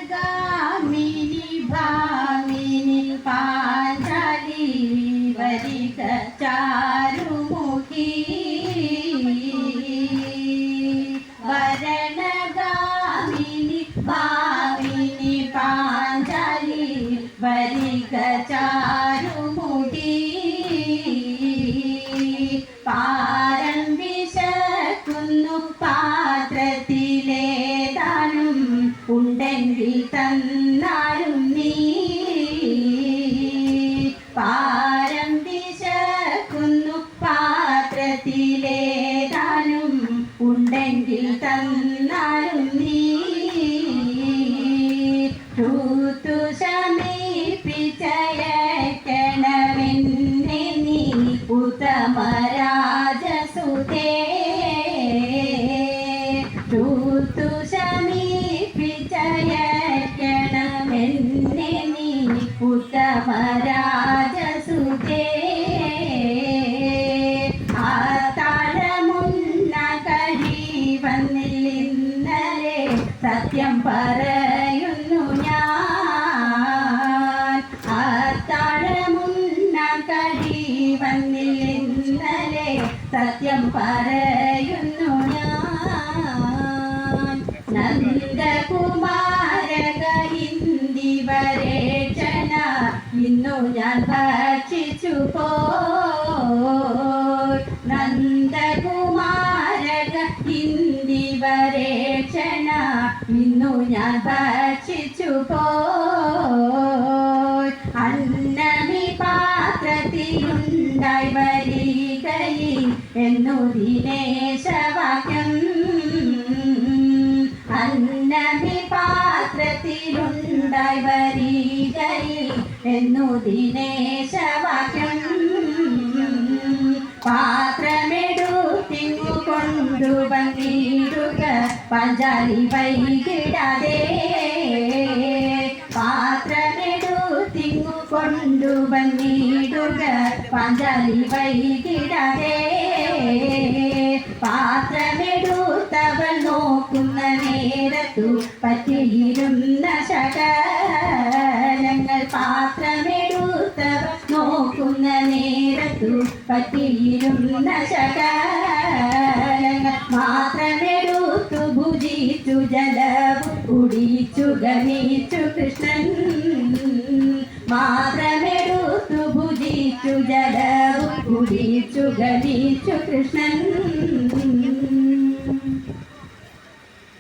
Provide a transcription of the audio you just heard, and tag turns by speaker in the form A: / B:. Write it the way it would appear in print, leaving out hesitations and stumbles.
A: വരണഗാമിനി ഭാമിനി പാഞ്ചാലി വരിക ചാരുമുഖി വരണഗാമിനി ഭാമിനി പാഞ്ചാലി വരിക ചാരുമുഖി പാരം വിശക്കുന്നു പാത്രത്തിലേതാനും ഉണ്ടെങ്കിൽ തന്നാലും നീ പാരം വിശക്കുന്നു പാത്രത്തിലേതാനും ഉണ്ടെങ്കിൽ തന്നാലും നീ ഋതു ശമീപിച്ചയക്കണമെന്നെ നീ ഉത്തമരാജസുതേ ഋതു ശമീപിച്ചയക്കണമെന്നെ നീ ഉത്തമരാജസുതേ ആ താഴമുന്ന കഴിവന്നിലിന്നലെ സത്യം പറയുന്നു ഞാൻ ആ താഴമുന്ന കഴിവന്നിലിന്നലെ സത്യം പറയുന്നു ഞാൻ നന്ദകുമാരക ഹിന്ദി വരേക്ഷണ ഇന്നു ഞാൻ ഭക്ഷിച്ചു പോയി നന്ദകുമാരക ഹിന്ദി വരേക്ഷണ ഇന്നു ഞാൻ ഭക്ഷിച്ചു പോയി അന്നമി പാത്രത്തിലുണ്ടായി വരികയിൽ എന്നു ദിനേശവാക്യം അന്നമി പാത്രത്തിലുണ്ടായി വരികയിൽ എന്നു ദിനേശവാക്യം പാത്രമെടുത്തിങ്ങു കൊണ്ടുവന്നിടുക പാഞ്ചാലി വൈകിടാതെ പാത്രമെടുത്തിങ്ങു കൊണ്ടുവന്നിടുക പാഞ്ചാലി വൈകിടാതെ പാത്രമെടുത്തവൾ നോക്കുന്ന നേരത്തു പറ്റിയിരുന്ന ശകലങ്ങൾ പാത്രമെടുത്തവൾ നോക്കുന്ന നേരത്തു പറ്റിയിരുന്ന ശകലങ്ങൾ മാത്രമെടുത്തു ഭുജിച്ചു ജലവും കുടിച്ചു ഗമിച്ചു കൃഷ്ണൻ മാത്രമെടുത്തു ഭുജിച്ചു ജലവും കുടിച്ചു ഗമിച്ചു കൃഷ്ണൻ